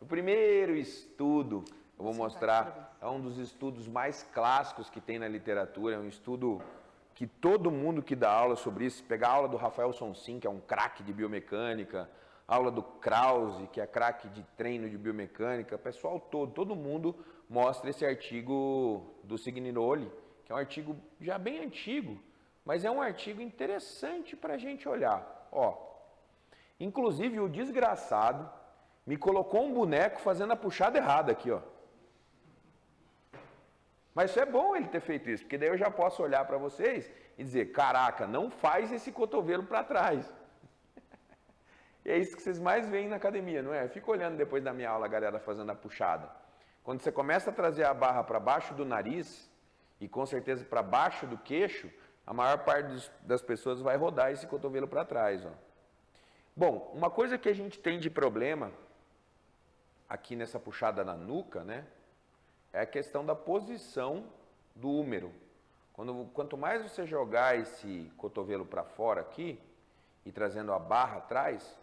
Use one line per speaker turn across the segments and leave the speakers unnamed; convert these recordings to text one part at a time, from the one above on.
O primeiro estudo, eu vou mostrar, é um dos estudos mais clássicos que tem na literatura, é um estudo que todo mundo que dá aula sobre isso, pegar a aula do Rafael Sonsin, que é um craque de biomecânica, a aula do Krause, que é craque de treino de biomecânica, pessoal todo mundo mostra esse artigo do Signoroli, que é um artigo já bem antigo, mas é um artigo interessante para a gente olhar. Ó, inclusive o desgraçado me colocou um boneco fazendo a puxada errada aqui, ó. Mas isso é bom ele ter feito isso, porque daí eu já posso olhar para vocês e dizer, caraca, não faz esse cotovelo para trás. E é isso que vocês mais veem na academia, não é? Eu fico olhando depois da minha aula a galera fazendo a puxada. Quando você começa a trazer a barra para baixo do nariz, e com certeza para baixo do queixo, a maior parte das pessoas vai rodar esse cotovelo para trás, ó. Bom, uma coisa que a gente tem de problema aqui nessa puxada na nuca, né? É a questão da posição do húmero. Quanto mais você jogar esse cotovelo para fora aqui e trazendo a barra atrás,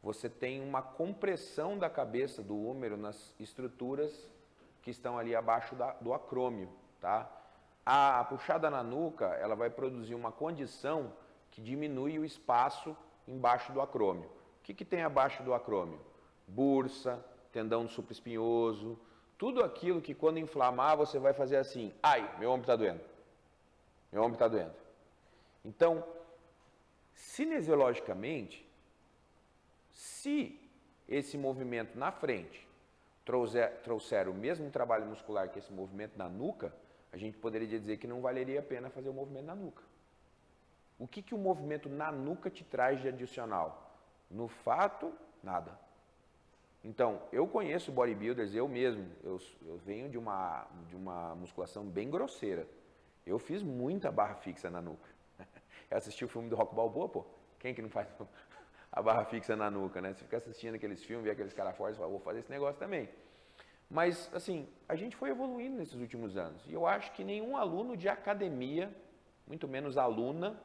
você tem uma compressão da cabeça do húmero nas estruturas que estão ali abaixo do acrômio, tá? A puxada na nuca, ela vai produzir uma condição que diminui o espaço embaixo do acrômio. O que tem abaixo do acrômio? Bursa, tendão supraespinhoso, tudo aquilo que quando inflamar você vai fazer assim, ai, meu ombro está doendo, meu ombro está doendo. Então, cinesiologicamente, se esse movimento na frente trouxer o mesmo trabalho muscular que esse movimento na nuca, a gente poderia dizer que não valeria a pena fazer o movimento na nuca. O que o movimento na nuca te traz de adicional? No fato, nada. Então, eu conheço bodybuilders, eu mesmo, eu venho de uma musculação bem grosseira. Eu fiz muita barra fixa na nuca. Eu assisti o filme do Rock Balboa, pô. Quem que não faz a barra fixa na nuca, né? Você fica assistindo aqueles filmes, vê aqueles caras fortes e fala, vou fazer esse negócio também. Mas, assim, a gente foi evoluindo nesses últimos anos. E eu acho que nenhum aluno de academia, muito menos aluna,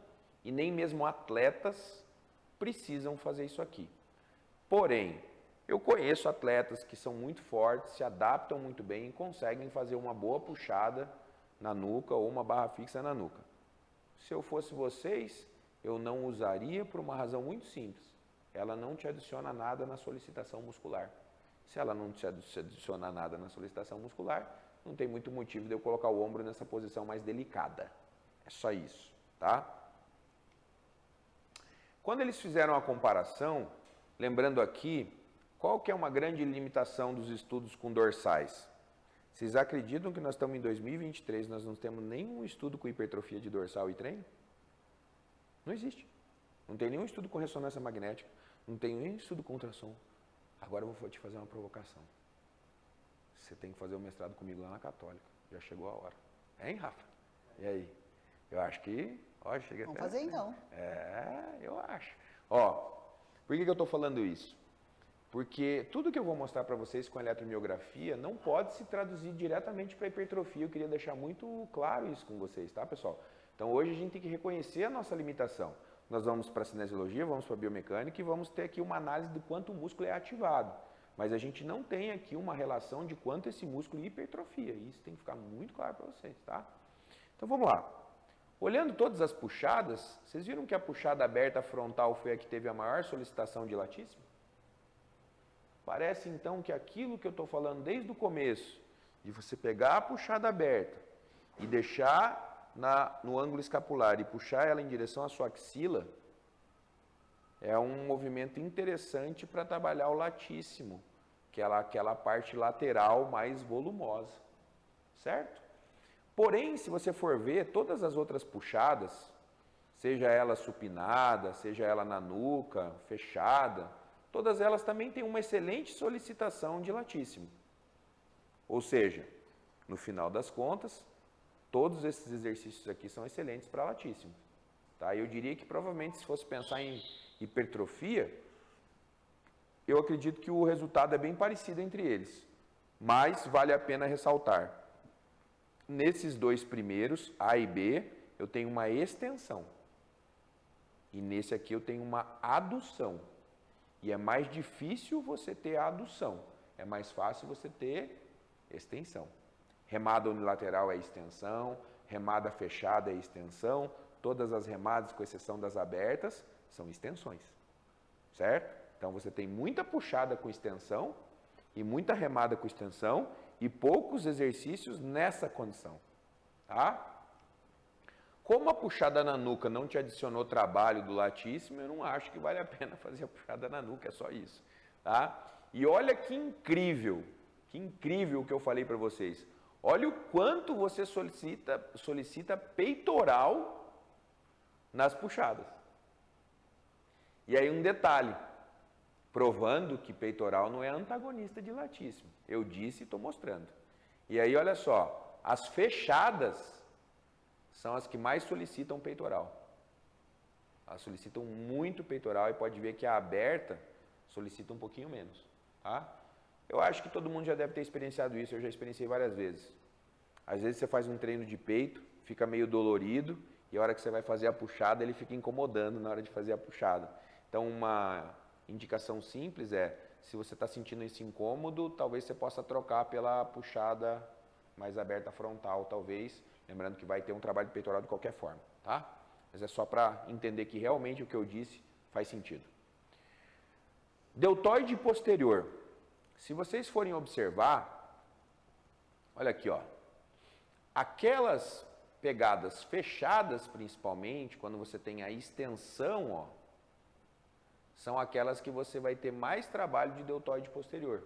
e nem mesmo atletas, precisam fazer isso aqui. Porém, eu conheço atletas que são muito fortes, se adaptam muito bem e conseguem fazer uma boa puxada na nuca ou uma barra fixa na nuca. Se eu fosse vocês, eu não usaria por uma razão muito simples. Ela não te adiciona nada na solicitação muscular. Se ela não te adiciona nada na solicitação muscular, não tem muito motivo de eu colocar o ombro nessa posição mais delicada. É só isso, tá? Quando eles fizeram a comparação, lembrando aqui, qual que é uma grande limitação dos estudos com dorsais? Vocês acreditam que nós estamos em 2023, nós não temos nenhum estudo com hipertrofia de dorsal e treino? Não existe. Não tem nenhum estudo com ressonância magnética, não tem nenhum estudo com ultrassom. Agora eu vou te fazer uma provocação. Você tem que fazer o mestrado comigo lá na Católica. Já chegou a hora. Hein, Rafa? E aí? Eu acho que... Ó, chega
Vamos
até
fazer então.
eu acho. Ó, por que eu estou falando isso? Porque tudo que eu vou mostrar para vocês com eletromiografia não pode se traduzir diretamente para hipertrofia. Eu queria deixar muito claro isso com vocês, tá, pessoal? Então hoje a gente tem que reconhecer a nossa limitação. Nós vamos para a cinesiologia, vamos para a biomecânica e vamos ter aqui uma análise de quanto o músculo é ativado. Mas a gente não tem aqui uma relação de quanto esse músculo hipertrofia. E isso tem que ficar muito claro para vocês, tá? Então vamos lá. Olhando todas as puxadas, vocês viram que a puxada aberta frontal foi a que teve a maior solicitação de latíssimo? Parece então que aquilo que eu estou falando desde o começo, de você pegar a puxada aberta e deixar no ângulo escapular e puxar ela em direção à sua axila, é um movimento interessante para trabalhar o latíssimo, que é aquela parte lateral mais volumosa, certo? Porém, se você for ver, todas as outras puxadas, seja ela supinada, seja ela na nuca, fechada, todas elas também têm uma excelente solicitação de latíssimo. Ou seja, no final das contas, todos esses exercícios aqui são excelentes para latíssimo. Tá? Eu diria que provavelmente se fosse pensar em hipertrofia, eu acredito que o resultado é bem parecido entre eles. Mas vale a pena ressaltar. Nesses dois primeiros, A e B, eu tenho uma extensão. E nesse aqui eu tenho uma adução. E é mais difícil você ter a adução. é mais fácil você ter extensão. Remada unilateral é extensão, remada fechada é extensão, todas as remadas, com exceção das abertas, são extensões, certo? Então você tem muita puxada com extensão e muita remada com extensão e poucos exercícios nessa condição, tá? Como a puxada na nuca não te adicionou trabalho do latíssimo, eu não acho que vale a pena fazer a puxada na nuca, é só isso, tá? E olha que incrível o que eu falei para vocês. Olha o quanto você solicita peitoral nas puxadas. E aí um detalhe, provando que peitoral não é antagonista de latíssimo. Eu disse e estou mostrando. E aí olha só, as fechadas são as que mais solicitam peitoral. Elas solicitam muito peitoral e pode ver que a aberta solicita um pouquinho menos, tá? Eu acho que todo mundo já deve ter experienciado isso, eu já experienciei várias vezes. Às vezes você faz um treino de peito, fica meio dolorido, e a hora que você vai fazer a puxada, ele fica incomodando na hora de fazer a puxada. Então, uma indicação simples é, se você está sentindo esse incômodo, talvez você possa trocar pela puxada mais aberta frontal, talvez, lembrando que vai ter um trabalho de peitoral de qualquer forma, tá? Mas é só para entender que realmente o que eu disse faz sentido. Deltoide posterior. Se vocês forem observar, olha aqui, ó. Aquelas pegadas fechadas, principalmente, quando você tem a extensão, ó, são aquelas que você vai ter mais trabalho de deltoide posterior.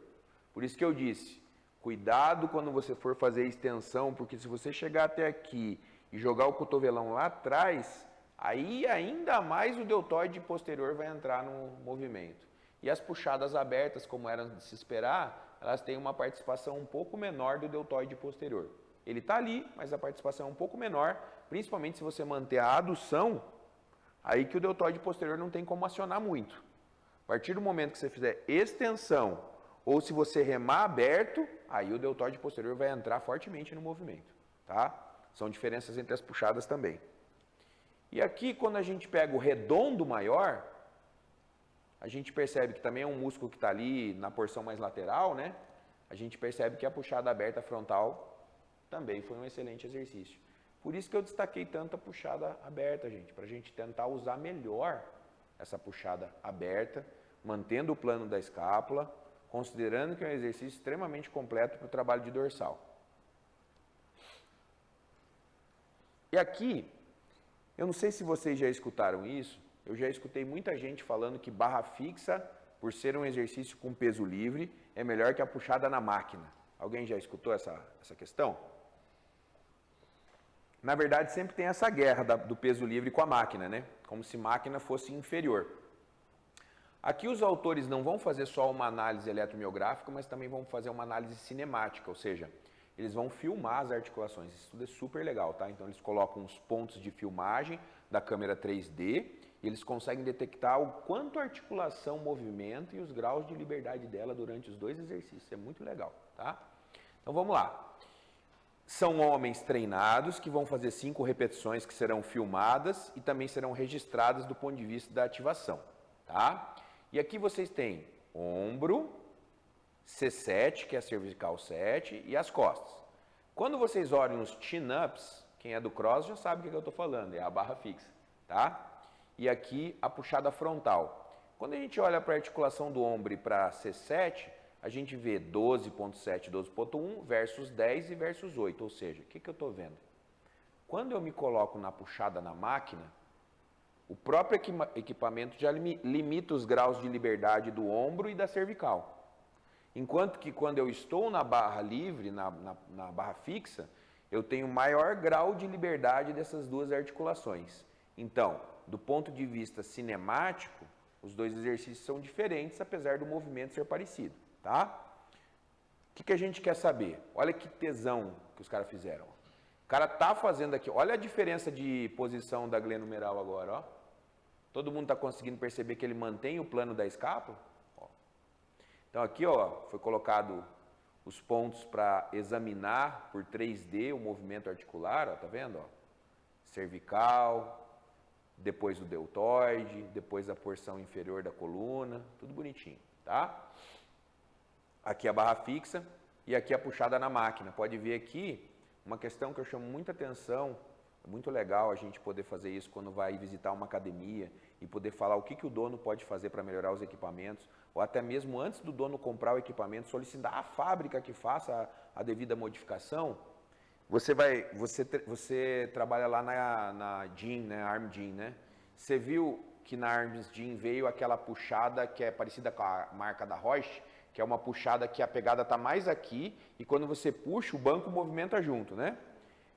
Por isso que eu disse, cuidado quando você for fazer a extensão, porque se você chegar até aqui e jogar o cotovelão lá atrás, aí ainda mais o deltoide posterior vai entrar no movimento. E as puxadas abertas, como era de se esperar, elas têm uma participação um pouco menor do deltoide posterior. Ele está ali, mas a participação é um pouco menor, principalmente se você manter a adução, aí que o deltoide posterior não tem como acionar muito. A partir do momento que você fizer extensão, ou se você remar aberto, aí o deltoide posterior vai entrar fortemente no movimento, tá? São diferenças entre as puxadas também. E aqui, quando a gente pega o redondo maior, a gente percebe que também é um músculo que está ali na porção mais lateral, né? A gente percebe que a puxada aberta frontal também foi um excelente exercício. Por isso que eu destaquei tanto a puxada aberta, gente, para a gente tentar usar melhor essa puxada aberta, mantendo o plano da escápula, considerando que é um exercício extremamente completo para o trabalho de dorsal. E aqui, eu não sei se vocês já escutaram isso, eu já escutei muita gente falando que barra fixa, por ser um exercício com peso livre, é melhor que a puxada na máquina. Alguém já escutou essa questão? Na verdade, sempre tem essa guerra do peso livre com a máquina, né? Como se máquina fosse inferior. Aqui os autores não vão fazer só uma análise eletromiográfica, mas também vão fazer uma análise cinemática, ou seja, eles vão filmar as articulações. Isso tudo é super legal, tá? Então eles colocam os pontos de filmagem da câmera 3D e eles conseguem detectar o quanto a articulação movimenta e os graus de liberdade dela durante os dois exercícios. É muito legal, tá? Então vamos lá. São homens treinados que vão fazer 5 repetições que serão filmadas e também serão registradas do ponto de vista da ativação, tá? E aqui vocês têm ombro, C7, que é a cervical 7, e as costas. Quando vocês olham os chin-ups, quem é do cross já sabe o que eu estou falando, é a barra fixa, tá? E aqui a puxada frontal. Quando a gente olha para a articulação do ombro e para C7, a gente vê 12.7, 12.1 versus 10 e versus 8, ou seja, o que eu estou vendo? Quando eu me coloco na puxada na máquina, o próprio equipamento já limita os graus de liberdade do ombro e da cervical. Enquanto que quando eu estou na barra livre, na barra fixa, eu tenho maior grau de liberdade dessas duas articulações. Então, do ponto de vista cinemático, os dois exercícios são diferentes, apesar do movimento ser parecido, tá? O que a gente quer saber? Olha que tesão que os caras fizeram. O cara tá fazendo aqui, olha a diferença de posição da glenohumeral agora, ó. Todo mundo está conseguindo perceber que ele mantém o plano da escápula? Ó. Então aqui, ó, foi colocado os pontos para examinar por 3D o movimento articular, ó, tá vendo? Ó? Cervical, depois o deltoide, depois a porção inferior da coluna, tudo bonitinho, tá? Aqui a barra fixa e aqui a puxada na máquina. Pode ver aqui uma questão que eu chamo muita atenção. É muito legal a gente poder fazer isso quando vai visitar uma academia e poder falar o que o dono pode fazer para melhorar os equipamentos, ou até mesmo antes do dono comprar o equipamento, solicitar à fábrica que faça a devida modificação. Você trabalha lá na Jean, né, Arm Jean, né? Você viu que na Arm Jean veio aquela puxada que é parecida com a marca da Roche, que é uma puxada que a pegada está mais aqui e quando você puxa o banco movimenta junto, né?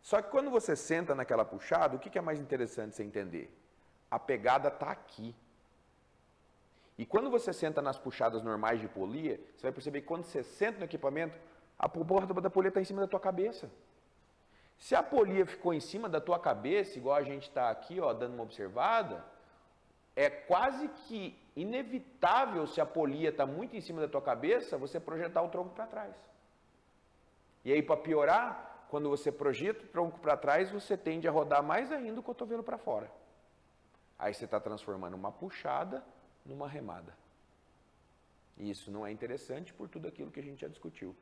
Só que quando você senta naquela puxada, o que é mais interessante você entender? A pegada está aqui. E quando você senta nas puxadas normais de polia, você vai perceber que quando você senta no equipamento, a borda da polia está em cima da tua cabeça. Se a polia ficou em cima da tua cabeça, igual a gente está aqui, ó, dando uma observada, é quase que inevitável, se a polia está muito em cima da tua cabeça, você projetar o tronco para trás. E aí, para piorar, quando você projeta o tronco para trás, você tende a rodar mais ainda o cotovelo para fora. Aí você está transformando uma puxada numa remada. E isso não é interessante por tudo aquilo que a gente já discutiu.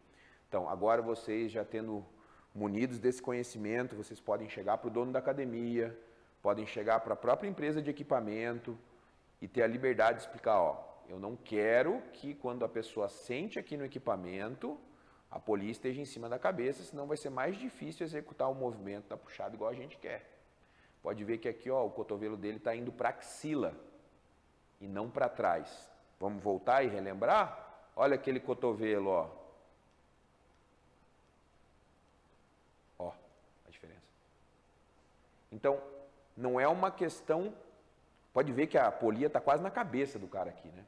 Então, agora vocês já tendo munidos desse conhecimento, vocês podem chegar para o dono da academia, podem chegar para a própria empresa de equipamento e ter a liberdade de explicar, ó, eu não quero que quando a pessoa sente aqui no equipamento, a polia esteja em cima da cabeça, senão vai ser mais difícil executar o movimento da puxada igual a gente quer. Pode ver que aqui, ó, o cotovelo dele está indo para a axila e não para trás. Vamos voltar e relembrar? Olha aquele cotovelo, ó. Ó, a diferença. Então, não é uma questão... Pode ver que a polia está quase na cabeça do cara aqui, né?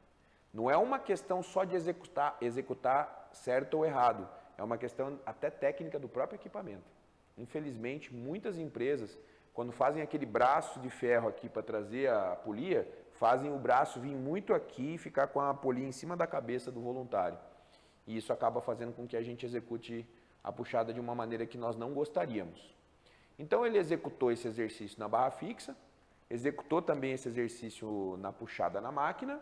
Não é uma questão só de executar certo ou errado. É uma questão até técnica do próprio equipamento. Infelizmente, muitas empresas, quando fazem aquele braço de ferro aqui para trazer a polia, fazem o braço vir muito aqui e ficar com a polia em cima da cabeça do voluntário. E isso acaba fazendo com que a gente execute a puxada de uma maneira que nós não gostaríamos. Então ele executou esse exercício na barra fixa, executou também esse exercício na puxada na máquina,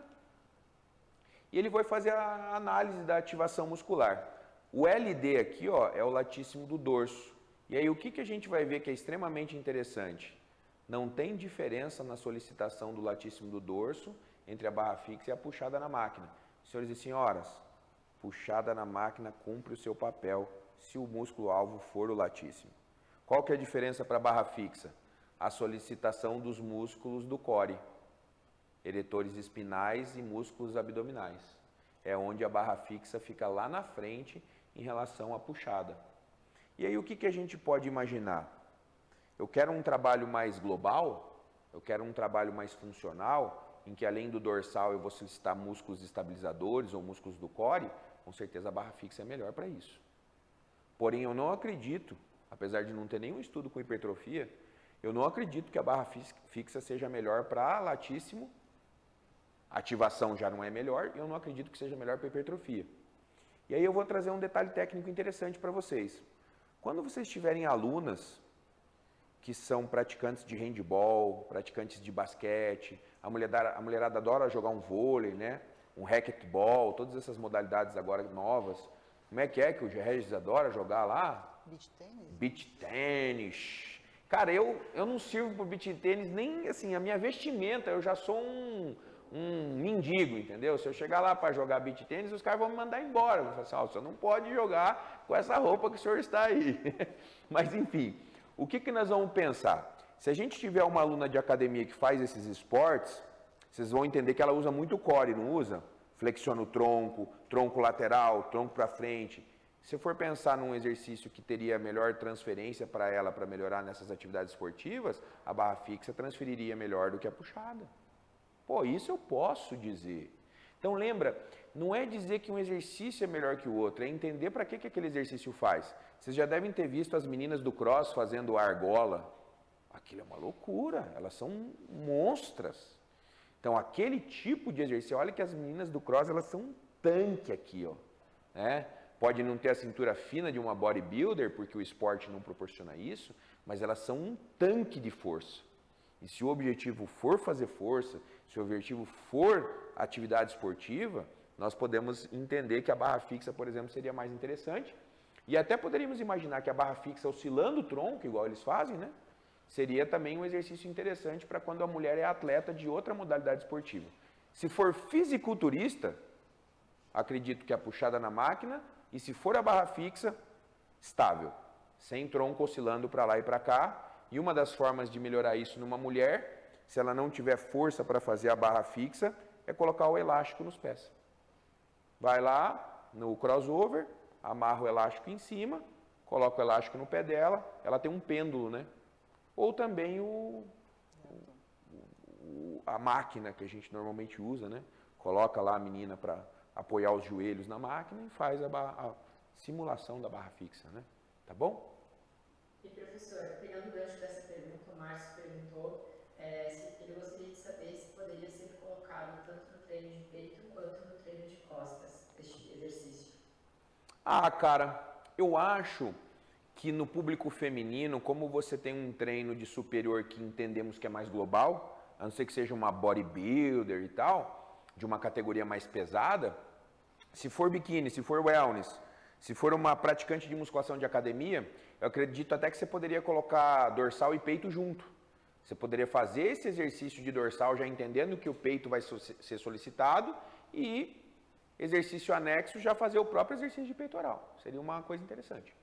e ele vai fazer a análise da ativação muscular. O LD aqui, ó, é o latíssimo do dorso. E aí o que a gente vai ver que é extremamente interessante? Não tem diferença na solicitação do latíssimo do dorso entre a barra fixa e a puxada na máquina. Senhores e senhoras, puxada na máquina cumpre o seu papel se o músculo-alvo for o latíssimo. Qual que é a diferença para a barra fixa? A solicitação dos músculos do core, eretores espinais e músculos abdominais. É onde a barra fixa fica lá na frente em relação à puxada. E aí o que a gente pode imaginar? Eu quero um trabalho mais global, eu quero um trabalho mais funcional, em que além do dorsal eu vou solicitar músculos estabilizadores ou músculos do core, com certeza a barra fixa é melhor para isso. Porém, eu não acredito, apesar de não ter nenhum estudo com hipertrofia, eu não acredito que a barra fixa seja melhor para latíssimo, a ativação já não é melhor, e eu não acredito que seja melhor para hipertrofia. E aí eu vou trazer um detalhe técnico interessante para vocês. Quando vocês tiverem alunas que são praticantes de handball, praticantes de basquete, a mulherada adora jogar um vôlei, né? Um racquetball, todas essas modalidades agora novas. Como é que o Regis adora jogar lá?
Beach tênis?
Beach tênis. Cara, eu não sirvo para beach tênis nem assim, a minha vestimenta, eu já sou um mendigo, entendeu? Se eu chegar lá para jogar beach tênis, os caras vão me mandar embora. Vão falar assim, o senhor não pode jogar com essa roupa que o senhor está aí. Mas enfim, o que nós vamos pensar? Se a gente tiver uma aluna de academia que faz esses esportes, vocês vão entender que ela usa muito core, não usa? Flexiona o tronco lateral, tronco para frente. Se for pensar num exercício que teria melhor transferência para ela para melhorar nessas atividades esportivas, a barra fixa transferiria melhor do que a puxada. Pô, isso eu posso dizer. Então lembra, não é dizer que um exercício é melhor que o outro, é entender para que aquele exercício faz. Vocês já devem ter visto as meninas do cross fazendo argola. Aquilo é uma loucura, elas são monstras. Então aquele tipo de exercício, olha que as meninas do cross, elas são um tanque aqui, ó, né? Pode não ter a cintura fina de uma bodybuilder, porque o esporte não proporciona isso, mas elas são um tanque de força. E se o objetivo for fazer força, se o objetivo for atividade esportiva, nós podemos entender que a barra fixa, por exemplo, seria mais interessante. E até poderíamos imaginar que a barra fixa oscilando o tronco, igual eles fazem, né? Seria também um exercício interessante para quando a mulher é atleta de outra modalidade esportiva. Se for fisiculturista, acredito que a puxada na máquina, e se for a barra fixa, estável, sem tronco oscilando para lá e para cá. E uma das formas de melhorar isso numa mulher, se ela não tiver força para fazer a barra fixa, é colocar o elástico nos pés. Vai lá no crossover, amarra o elástico em cima, coloca o elástico no pé dela, ela tem um pêndulo, né? Ou também a máquina que a gente normalmente usa, né? Coloca lá a menina para apoiar os joelhos na máquina e faz a simulação da barra fixa, né? Tá bom?
E professor, pegando o gancho dessa pergunta, o Márcio perguntou se ele gostaria de saber se poderia ser colocado tanto no treino de peito quanto no treino de costas, este exercício.
Ah, cara, eu acho que no público feminino, como você tem um treino de superior que entendemos que é mais global, a não ser que seja uma bodybuilder e tal, de uma categoria mais pesada, se for biquíni, se for wellness, se for uma praticante de musculação de academia, eu acredito até que você poderia colocar dorsal e peito junto. Você poderia fazer esse exercício de dorsal já entendendo que o peito vai ser solicitado e exercício anexo já fazer o próprio exercício de peitoral. Seria uma coisa interessante.